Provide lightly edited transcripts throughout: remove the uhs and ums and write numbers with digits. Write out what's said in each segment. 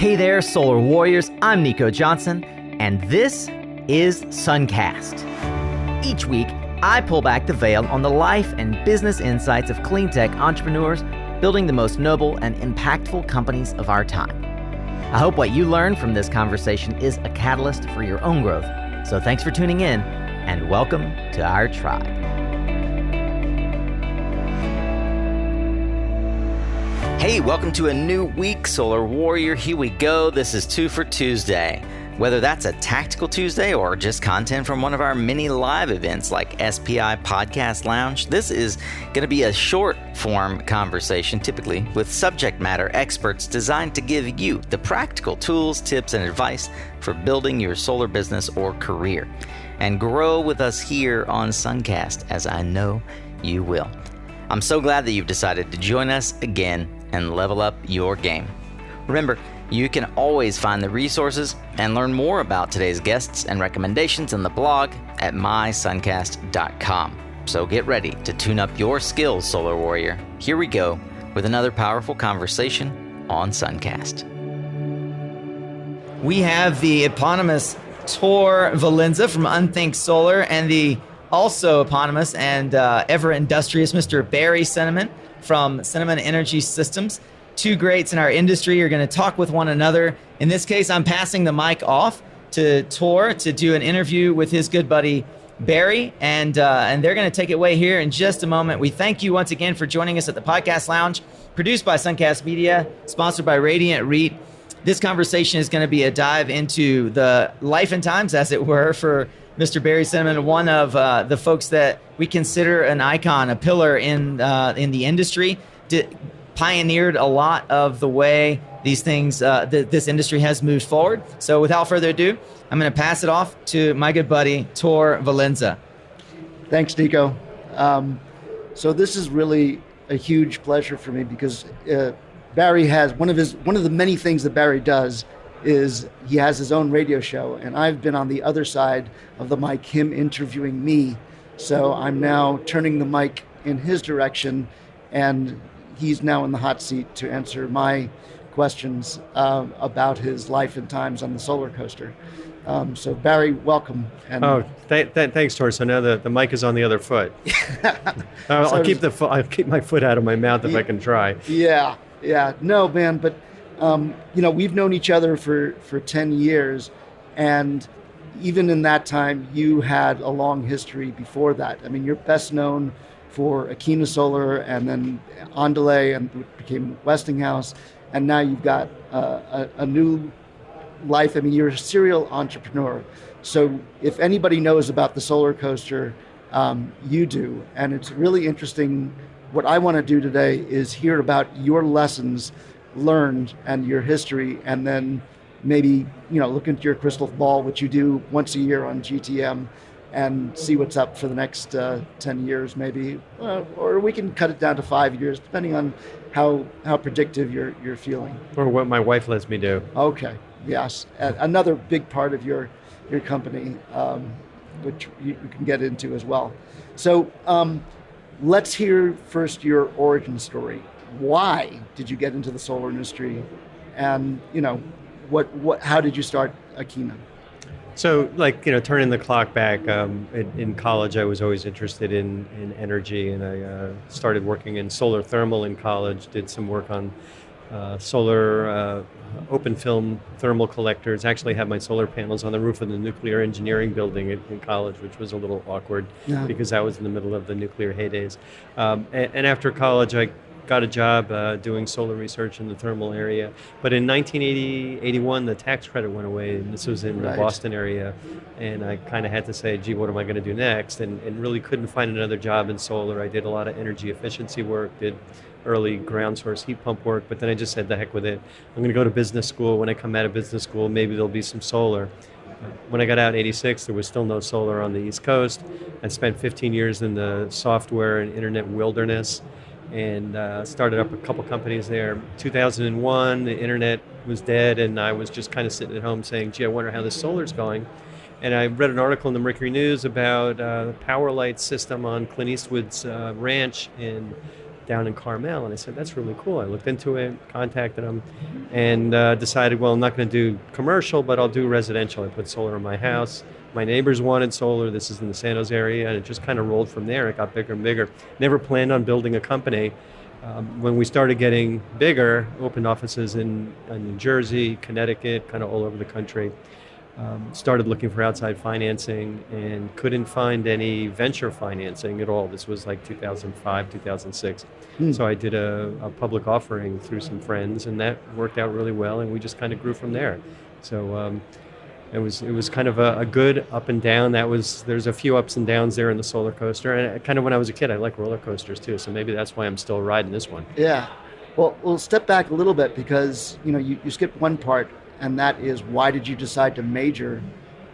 Hey there, Solar Warriors. I'm Nico Johnson, and this is Suncast. Each week, I pull back the veil on the life and business insights of clean tech entrepreneurs building the most noble and impactful companies of our time. I hope what you learn from this conversation is a catalyst for your own growth. So thanks for tuning in, and welcome to our tribe. Hey, welcome to a new week, Solar Warrior. Here we go. This is Two-fer Tuesday. Whether that's a tactical Tuesday or just content from one of our many live events like SPI Podcast Lounge, this is going to be a short-form conversation, typically with subject matter experts designed to give you the practical tools, tips, and advice for building your solar business or career. And grow with us here on Suncast, as I know you will. I'm so glad that you've decided to join us again and level up your game. Remember, you can always find the resources and learn more about today's guests and recommendations on the blog at mysuncast.com. So get ready to tune up your skills, Solar Warrior. Here we go with another powerful conversation on Suncast. We have the eponymous Tor Valenza from UnThink Solar and the also eponymous and ever industrious Mr. Barry Cinnamon from Cinnamon Energy Systems. Two greats in our industry are going to talk with one another. In this case, I'm passing the mic off to Tor to do an interview with his good buddy Barry, and they're going to take it away here in just a moment. We thank you once again for joining us at the Podcast Lounge, produced by Suncast Media, sponsored by Radiant REIT. This conversation is going to be a dive into the life and times, as it were, for Mr. Barry Cinnamon, one of the folks that we consider an icon, a pillar in the industry, pioneered a lot of the way these things, this industry has moved forward. So without further ado, I'm going to pass it off to my good buddy, Tor Valenza. Thanks, Nico. So this is really a huge pleasure for me because Barry has one of the many things that Barry does is he has his own radio show, and I've been on the other side of the mic, him interviewing me. So I'm now turning the mic in his direction, and he's now in the hot seat to answer my questions about his life and times on the solar coaster. So Barry, welcome. And thanks, Tor. So now the mic is on the other foot. I'll keep my foot out of my mouth if I can try. Yeah. No, man, but we've known each other for 10 years, and even in that time, you had a long history before that. I mean, you're best known for Akina Solar and then OnDelay, and became Westinghouse, and now you've got a new life. I mean, you're a serial entrepreneur. So if anybody knows about the solar coaster, you do, and it's really interesting. What I want to do today is hear about your lessons learned and your history, and then maybe look into your crystal ball, which you do once a year on GTM, and see what's up for the next 10 years maybe, or we can cut it down to 5 years depending on how predictive you're feeling, or what my wife lets me do. Okay, yes, another big part of your company, which you can get into as well. So let's hear first your origin story. Why did you get into the solar industry, and how did you start Akina? So, turning the clock back, in college, I was always interested in energy, and I started working in solar thermal in college. Did some work on solar open film thermal collectors. Actually, had my solar panels on the roof of the nuclear engineering building in college, which was a little awkward because I was in the middle of the nuclear heydays. And after college, I got a job doing solar research in the thermal area. But in 1981, the tax credit went away, and this was in the Boston area. And I kind of had to say, gee, what am I going to do next? And really couldn't find another job in solar. I did a lot of energy efficiency work, did early ground source heat pump work, but then I just said, the heck with it. I'm going to go to business school. When I come out of business school, maybe there'll be some solar. When I got out in 86, there was still no solar on the East Coast. I spent 15 years in the software and internet wilderness, and started up a couple companies there. 2001, the internet was dead, and I was just kind of sitting at home saying, gee, I wonder how this solar's going. And I read an article in the Mercury News about the power light system on Clint Eastwood's ranch in down in Carmel, and I said, that's really cool. I looked into it, contacted them, and decided, well, I'm not going to do commercial, but I'll do residential. I put solar in my house. My neighbors wanted solar. This is in the San Jose area, and it just kind of rolled from there. It got bigger and bigger. Never planned on building a company. When we started getting bigger, opened offices in New Jersey, Connecticut, kind of all over the country. Started looking for outside financing and couldn't find any venture financing at all. This was like 2005, 2006. So I did a public offering through some friends, and that worked out really well, and we just kind of grew from there. So it was kind of a good up and down. There's a few ups and downs there in the solar coaster, and kind of when I was a kid, I like roller coasters too. So maybe that's why I'm still riding this one. Yeah. Well, we'll step back a little bit because you skipped one part. And that is, why did you decide to major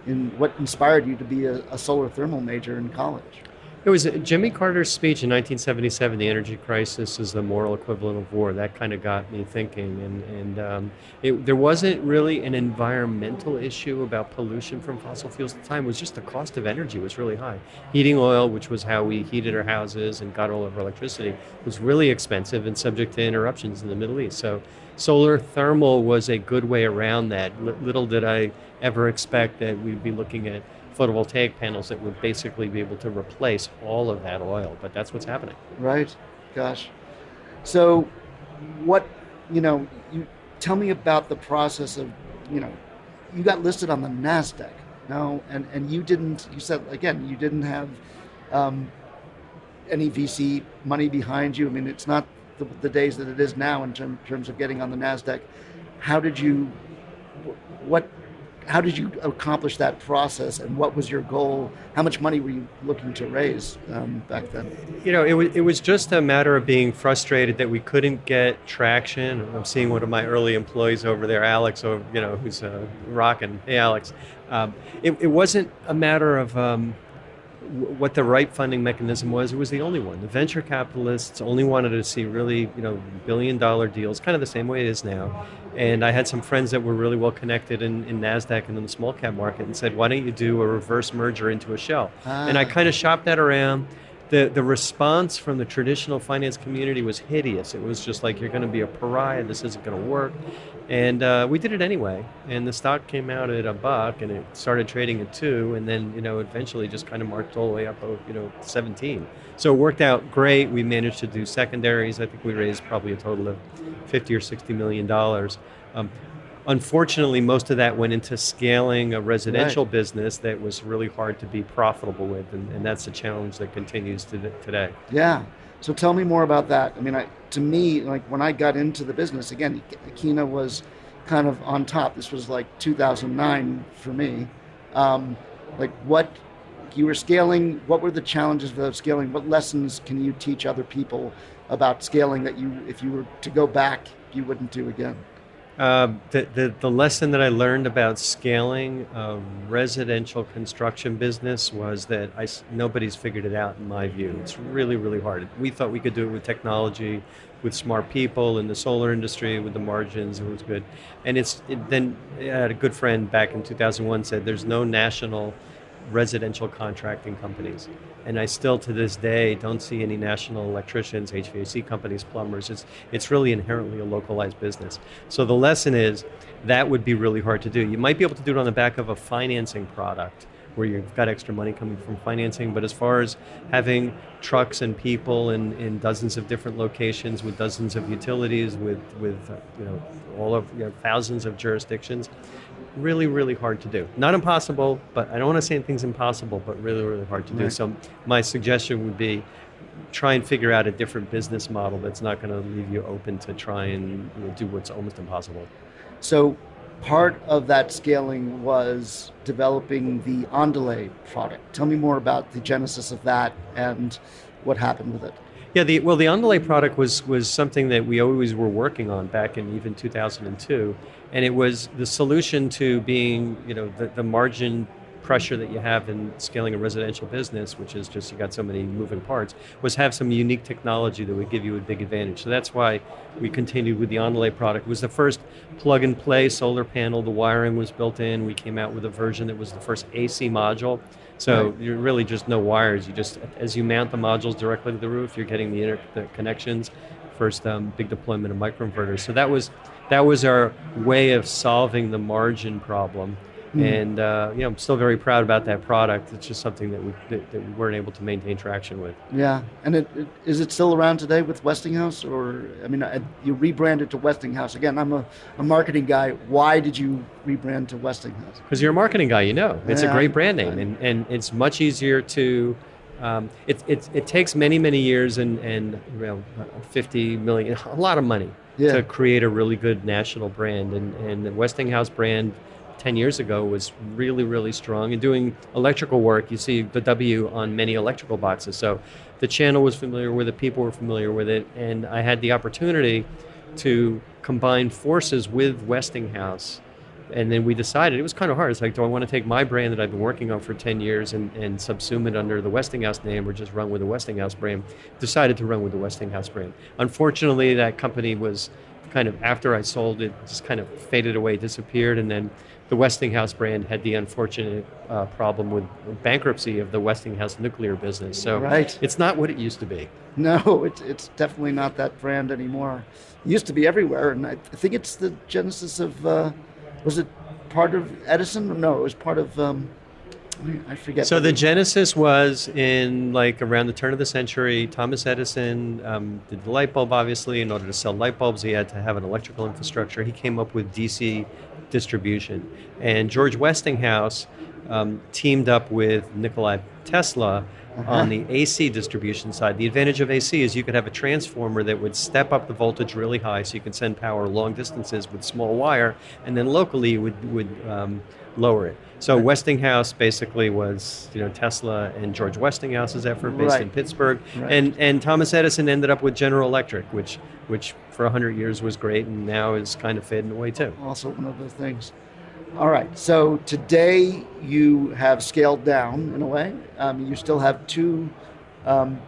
in what inspired you to be a solar thermal major in college? It was Jimmy Carter's speech in 1977, the energy crisis is the moral equivalent of war. That kind of got me thinking. And there wasn't really an environmental issue about pollution from fossil fuels at the time. It was just the cost of energy was really high. Heating oil, which was how we heated our houses and got all of our electricity, was really expensive and subject to interruptions in the Middle East. So solar thermal was a good way around that. Little did I ever expect that we'd be looking at photovoltaic panels that would basically be able to replace all of that oil, but that's what's happening. Right. Gosh. So you tell me about the process of, you got listed on the Nasdaq, no? And you said, again, you didn't have any VC money behind you. I mean, it's not the days that it is now in terms of getting on the Nasdaq. How did you accomplish that process, and what was your goal? How much money were you looking to raise back then? It was just a matter of being frustrated that we couldn't get traction. I'm seeing one of my early employees over there, Alex, who's rocking. Hey, Alex. It wasn't a matter of what the right funding mechanism was. It was the only one. The venture capitalists only wanted to see really, billion-dollar deals, kind of the same way it is now. And I had some friends that were really well connected in Nasdaq and in the small cap market, and said, why don't you do a reverse merger into a shell? And I kind of shopped that around. The response from the traditional finance community was hideous. It was just like, you're going to be a pariah, this isn't going to work. And we did it anyway. And the stock came out at $1, and it started trading at $2, and then eventually just kind of marched all the way up, 17. So it worked out great. We managed to do secondaries. I think we raised probably a total of $50 or $60 million. Unfortunately, most of that went into scaling a residential business that was really hard to be profitable with, and that's a challenge that continues today. Yeah. So tell me more about that. I mean, to me, like when I got into the business, again, Akina was kind of on top. This was like 2009 for me. Like what you were scaling, what were the challenges of scaling? What lessons can you teach other people about scaling that if you were to go back, you wouldn't do again? The lesson that I learned about scaling a residential construction business was that nobody's figured it out in my view. It's really, really hard. We thought we could do it with technology, with smart people in the solar industry, with the margins, it was good. And then I had a good friend back in 2001 said there's no national residential contracting companies. And I still, to this day, don't see any national electricians, HVAC companies, plumbers. It's really inherently a localized business. So the lesson is that would be really hard to do. You might be able to do it on the back of a financing product where you've got extra money coming from financing, but as far as having trucks and people in dozens of different locations with dozens of utilities, with all of thousands of jurisdictions, really, really hard to do. Not impossible, but I don't want to say anything's impossible, but really, really hard to do. So my suggestion would be try and figure out a different business model that's not going to leave you open to try and do what's almost impossible. So part of that scaling was developing the OnDelay product. Tell me more about the genesis of that and what happened with it. Yeah, the OnDelay product was something that we always were working on back in even 2002, and it was the solution to being, the margin pressure that you have in scaling a residential business, which is just you got so many moving parts, was have some unique technology that would give you a big advantage. So that's why we continued with the OnDelay product. It was the first plug-and-play solar panel. The wiring was built in. We came out with a version that was the first AC module. So Right. you're really just no wires. You just, as you mount the modules directly to the roof, you're getting the connections. First big deployment of microinverters. So that was our way of solving the margin problem. And I'm still very proud about that product. It's just something that we weren't able to maintain traction with. Yeah, and is it still around today with Westinghouse? Or, I mean, you rebranded to Westinghouse. Again, I'm a marketing guy. Why did you rebrand to Westinghouse? Because you're a marketing guy, it's a Yeah, great brand name, and it's much easier to. It takes many years and 50 million, a lot of money to create a really good national brand, and the Westinghouse brand 10 years ago was really strong. And doing electrical work, you see the W on many electrical boxes. So the channel was familiar with it, people were familiar with it, and I had the opportunity to combine forces with Westinghouse. And then we decided, it was kind of hard. It's like, do I want to take my brand that I've been working on for 10 years and subsume it under the Westinghouse name, or just run with the Westinghouse brand? Decided to run with the Westinghouse brand. Unfortunately, that company was kind of, after I sold it, just kind of faded away, disappeared. And then the Westinghouse brand had the unfortunate problem with bankruptcy of the Westinghouse nuclear business. So it's not what it used to be. No, it's definitely not that brand anymore. It used to be everywhere, and I think it's the genesis of, was it part of Edison? No, it was part of, I forget. So the genesis was in around the turn of the century. Thomas Edison did the light bulb, obviously. In order to sell light bulbs, he had to have an electrical infrastructure. He came up with DC distribution. And George Westinghouse teamed up with Nikola Tesla on the AC distribution side. The advantage of AC is you could have a transformer that would step up the voltage really high, so you can send power long distances with small wire, and then locally you would lower it. So Westinghouse basically was Tesla and George Westinghouse's effort, based in Pittsburgh, and Thomas Edison ended up with General Electric, which for 100 years was great, and now is kind of fading away too. Also one of those things. All right, so today you have scaled down in a way. You still have two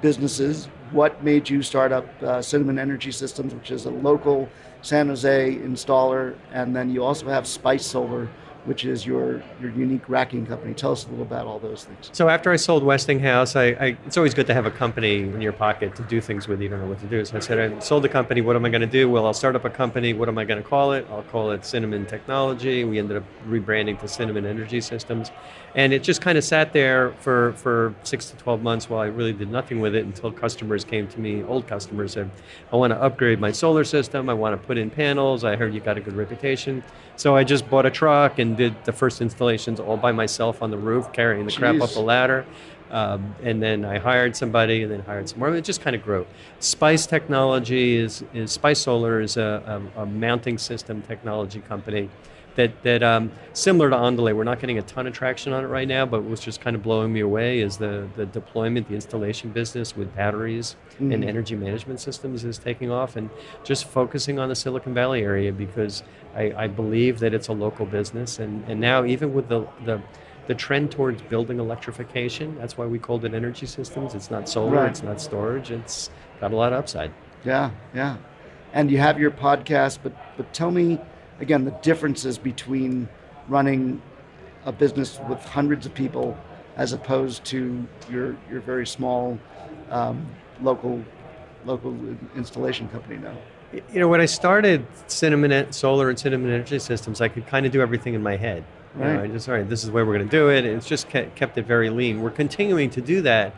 businesses. What made you start up Cinnamon Energy Systems, which is a local San Jose installer, and then you also have SPI' Solar, which is your unique racking company. Tell us a little about all those things. So after I sold Westinghouse, it's always good to have a company in your pocket to do things with. You don't know what to do. So I said, I sold the company. What am I going to do? Well, I'll start up a company. What am I going to call it? I'll call it Cinnamon Technology. We ended up rebranding to Cinnamon Energy Systems. And it just kind of sat there for 6 to 12 months while I really did nothing with it, until customers came to me, old customers, said, I want to upgrade my solar system. I want to put in panels. I heard you got a good reputation. So I just bought a truck and did the first installations all by myself on the roof, carrying the crap up the ladder. And then I hired somebody, and then hired some more. It just kind of grew. SPI' Technology is SPI' Solar is a mounting system technology company that similar to OnDelay. We're not getting a ton of traction on it right now, but what's just kind of blowing me away is the deployment, the installation business with batteries and energy management systems is taking off, and just focusing on the Silicon Valley area, because I believe that it's a local business, and now even with the trend towards building electrification, that's why we called it energy systems. It's not solar, it's not storage, it's got a lot of upside. Yeah. And you have your podcast, but tell me, again, the differences between running a business with hundreds of people as opposed to your very small local installation company now. When I started Cinnamon Solar and Cinnamon Energy Systems, I could kind of do everything in my head. I just, all right, this is the way we're going to do it. And it's just kept it very lean. We're continuing to do that.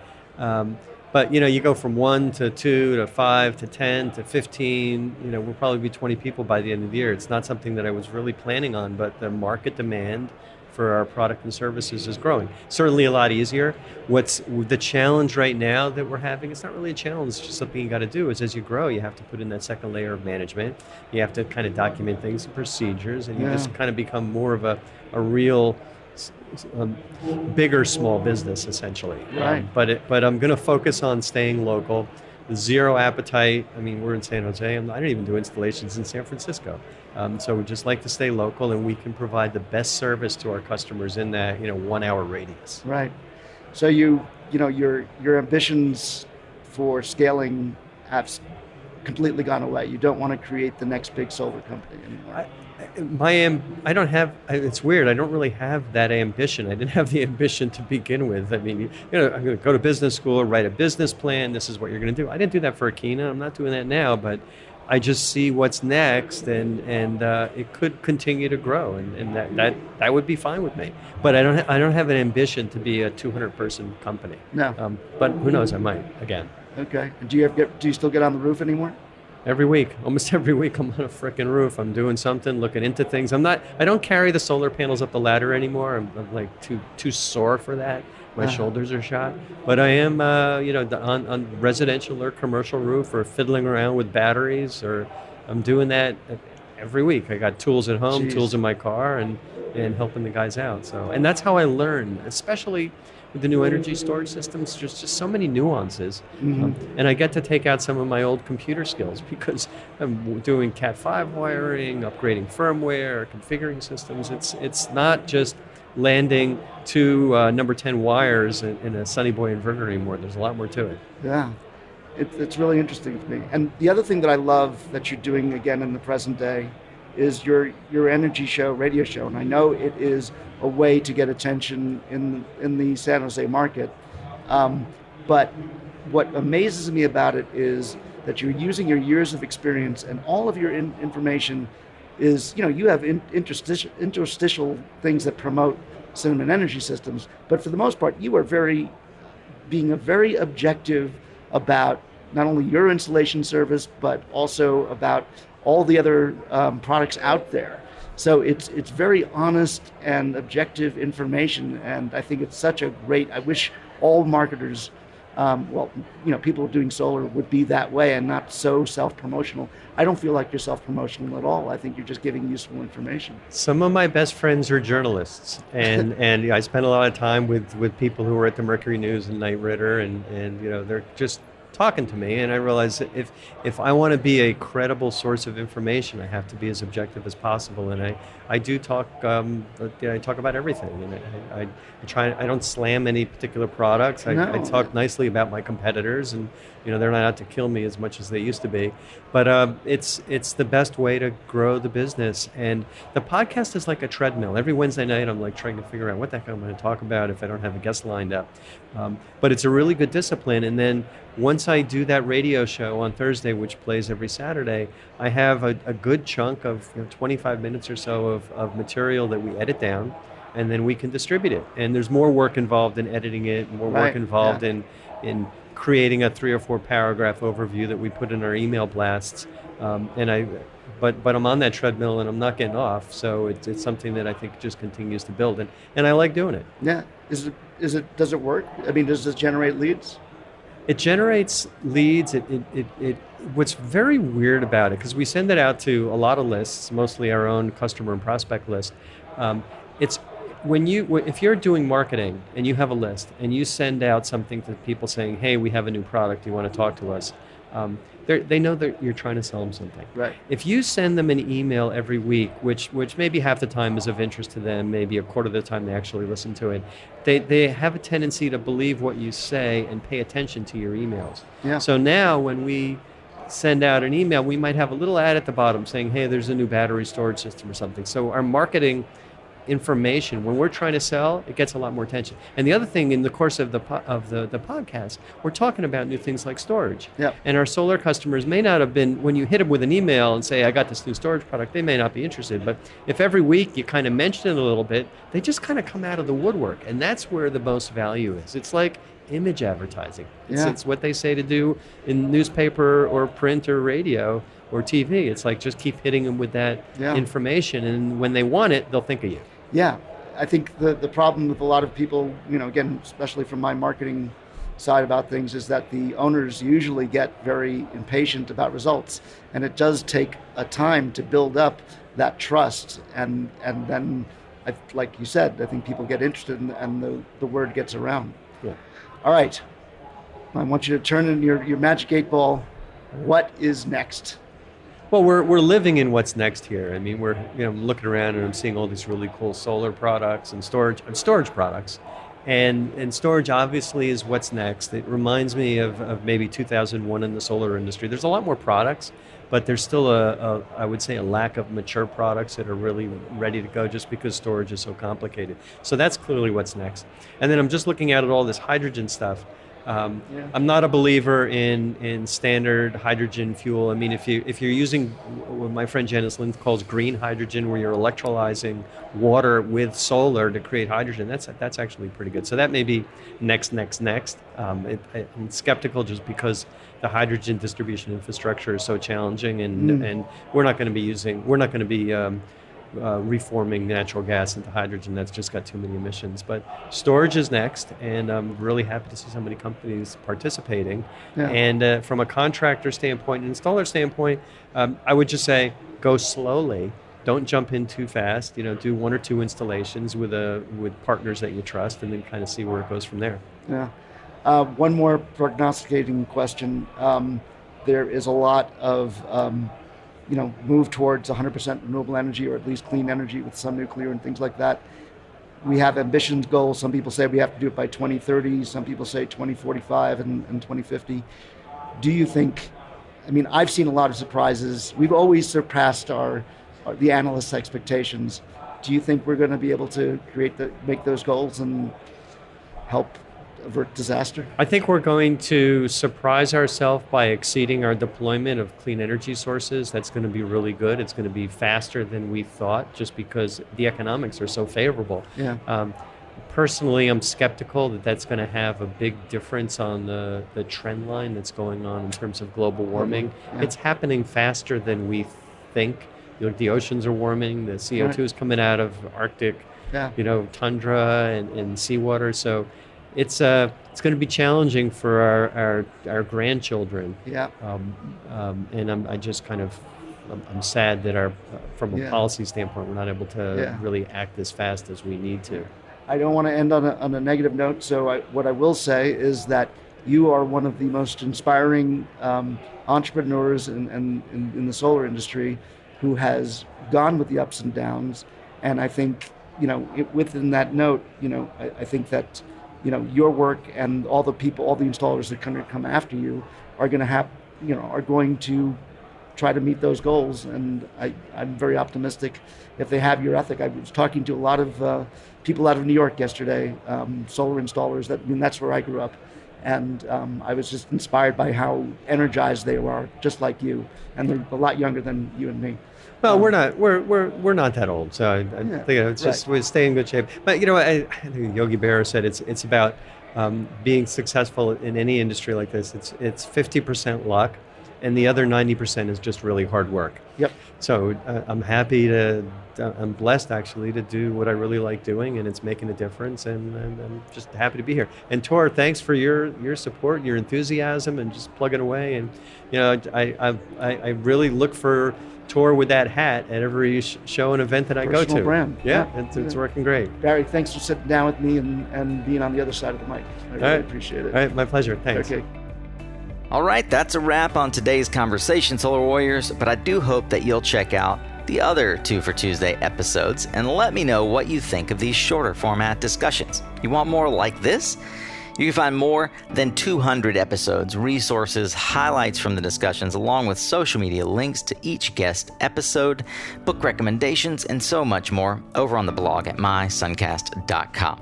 But you go from 1 to 2 to 5 to 10 to 15. We'll probably be 20 people by the end of the year. It's not something that I was really planning on, but the market demand for our product and services is growing. Certainly a lot easier. What's the challenge right now that we're having? It's not really a challenge. It's just something you got to do. Is as you grow, you have to put in that second layer of management. You have to kind of document things and procedures, and you just kind of become more of a real. Bigger small business essentially, but I'm going to focus on staying local. zero appetite. I mean, we're in San Jose. I don't even do installations in San Francisco. So we just like to stay local, and we can provide the best service to our customers in that 1 hour radius. Right. So your ambitions for scaling have completely gone away. You don't want to create the next big solar company anymore. I don't have. It's weird. I don't really have that ambition. I didn't have the ambition to begin with. I mean, I'm going to go to business school, write a business plan. This is what you're going to do. I didn't do that for Akina. I'm not doing that now, but I just see what's next, and it could continue to grow, and that would be fine with me. But I don't have an ambition to be a 200-person company. No. But who knows? I might again. Okay. And do you still get on the roof anymore? Every week, almost every week, I'm on a frickin' roof. I'm doing something, looking into things. I don't carry the solar panels up the ladder anymore. I'm like too sore for that. My shoulders are shot. But I am, on residential or commercial roof, or fiddling around with batteries, or I'm doing that every week. I got tools at home, tools in my car, and helping the guys out. So, and that's how I learn, especially with the new energy storage systems. There's just so many nuances. And I get to take out some of my old computer skills, because I'm doing Cat 5 wiring, upgrading firmware, configuring systems. It's not just landing two number 10 wires in a Sunny Boy inverter anymore. There's a lot more to it. Yeah, it's really interesting to me. And the other thing that I love that you're doing again in the present day is your energy show, radio show. And I know it is a way to get attention in the San Jose market. But what amazes me about it is that you're using your years of experience, and all of your information is, you have interstitial things that promote Cinnamon Energy Systems. But for the most part, you are being very objective about not only your installation service, but also about all the other products out there. So it's very honest and objective information, and I think it's such a great. I wish all marketers, people doing solar would be that way and not so self-promotional. I don't feel like you're self-promotional at all. I think you're just giving useful information. Some of my best friends are journalists, and I spend a lot of time with people who are at the Mercury News and Knight Ridder, and they're just talking to me, and I realize that if I want to be a credible source of information, I have to be as objective as possible. And I do talk. I talk about everything, and I don't slam any particular products. I talk nicely about my competitors, and they're not out to kill me as much as they used to be. But it's the best way to grow the business. And the podcast is like a treadmill. Every Wednesday night, I'm like trying to figure out what the heck I'm going to talk about if I don't have a guest lined up. But it's a really good discipline. And then once I do that radio show on Thursday, which plays every Saturday, I have a good chunk of 25 minutes or so of material that we edit down, and then we can distribute it. And there's more work involved in editing it, more work involved in creating a 3 or 4 paragraph overview that we put in our email blasts. But I'm on that treadmill and I'm not getting off. So it's something that I think just continues to build, and I like doing it. Yeah. Does it work? I mean, does this generate leads? It generates leads. What's very weird about it, because we send it out to a lot of lists, mostly our own customer and prospect list. It's if you're doing marketing and you have a list and you send out something to people saying, "Hey, we have a new product. You want to talk to us?" They know that you're trying to sell them something. Right. If you send them an email every week, which maybe half the time is of interest to them, maybe a quarter of the time they actually listen to it, they have a tendency to believe what you say and pay attention to your emails. Yeah. So now when we send out an email, we might have a little ad at the bottom saying, "Hey, there's a new battery storage system," or something. So our marketing information, when we're trying to sell, it gets a lot more attention. And the other thing, in the course of the podcast, we're talking about new things like storage. Yep. And our solar customers may not have been, when you hit them with an email and say, "I got this new storage product," they may not be interested. But if every week you kind of mention it a little bit, they just kind of come out of the woodwork. And that's where the most value is. It's like image advertising. It's what they say to do in newspaper or print or radio or TV. It's like, just keep hitting them with that information, and when they want it, they'll think of you. Yeah, I think the problem with a lot of people, again, especially from my marketing side about things, is that the owners usually get very impatient about results, and it does take a time to build up that trust, and then, like you said, I think people get interested, and the word gets around. Yeah. All right. I want you to turn in your magic 8 ball. What is next? Well, we're living in what's next here. I mean, we're looking around and I'm seeing all these really cool solar products and storage products, and storage obviously is what's next. It reminds me of maybe 2001 in the solar industry. There's a lot more products, but there's still I would say a lack of mature products that are really ready to go just because storage is so complicated. So that's clearly what's next. And then I'm just looking at all this hydrogen stuff. I'm not a believer in standard hydrogen fuel. I mean, if you're using what my friend Janice Lind calls green hydrogen, where you're electrolyzing water with solar to create hydrogen, that's actually pretty good. So that may be next. I'm skeptical just because the hydrogen distribution infrastructure is so challenging, and we're not going to be reforming natural gas into hydrogen. That's just got too many emissions. But storage is next, and I'm really happy to see so many companies participating. Yeah. And from a contractor standpoint and installer standpoint, I would just say go slowly. Don't jump in too fast. Do 1 or 2 installations with partners that you trust, and then kind of see where it goes from there. Yeah. One more prognosticating question. There is a lot of move towards 100% renewable energy, or at least clean energy with some nuclear and things like that. We have ambitions, goals. Some people say we have to do it by 2030. Some people say 2045 and 2050. Do you think, I've seen a lot of surprises. We've always surpassed the analysts' expectations. Do you think we're going to be able to make those goals and help avert disaster? I think we're going to surprise ourselves by exceeding our deployment of clean energy sources. That's going to be really good. It's going to be faster than we thought, just because the economics are so favorable. Yeah. Personally, I'm skeptical that that's going to have a big difference on the trend line that's going on in terms of global warming. Yeah. It's happening faster than we think. The oceans are warming. The CO2 is coming out of Arctic, tundra and seawater. So it's going to be challenging for our grandchildren. Yeah. And I'm sad that from a policy standpoint, we're not able to really act as fast as we need to. I don't want to end on a negative note. So what I will say is that you are one of the most inspiring entrepreneurs in the solar industry who has gone with the ups and downs. And I think, within that note, I think that, your work and all the installers that come after you are going to try to meet those goals. And I'm very optimistic if they have your ethic. I was talking to a lot of people out of New York yesterday, solar installers. That's where I grew up. And I was just inspired by how energized they are, just like you. And they're a lot younger than you and me. Well, we're not that old, so I think it's just we stay in good shape. But I think Yogi Berra said it's about being successful in any industry like this. It's 50% luck, and the other 90% is just really hard work. Yep. So I'm blessed actually to do what I really like doing, and it's making a difference, and I'm just happy to be here. And Tor, thanks for your support, your enthusiasm, and just plugging away. And I really look for Tor with that hat at every show and event that I go to. Personal brand. Yeah. It's working great. Barry, thanks for sitting down with me and being on the other side of the mic. I really appreciate it. All right, my pleasure. Thanks. Okay. All right, that's a wrap on today's conversation, Solar Warriors, but I do hope that you'll check out the other Two for Tuesday episodes and let me know what you think of these shorter format discussions. You want more like this? You can find more than 200 episodes, resources, highlights from the discussions, along with social media links to each guest episode, book recommendations, and so much more over on the blog at mysuncast.com.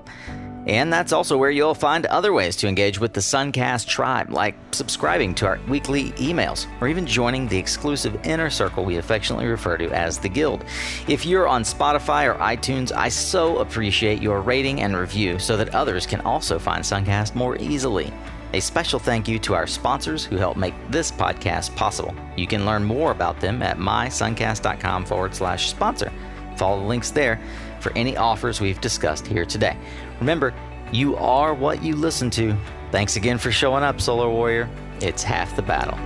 And that's also where you'll find other ways to engage with the Suncast tribe, like subscribing to our weekly emails, or even joining the exclusive inner circle we affectionately refer to as the Guild. If you're on Spotify or iTunes, I so appreciate your rating and review so that others can also find Suncast more easily. A special thank you to our sponsors who help make this podcast possible. You can learn more about them at mysuncast.com/sponsor. Follow the links there for any offers we've discussed here today. Remember, you are what you listen to. Thanks again for showing up, Solar Warrior. It's half the battle.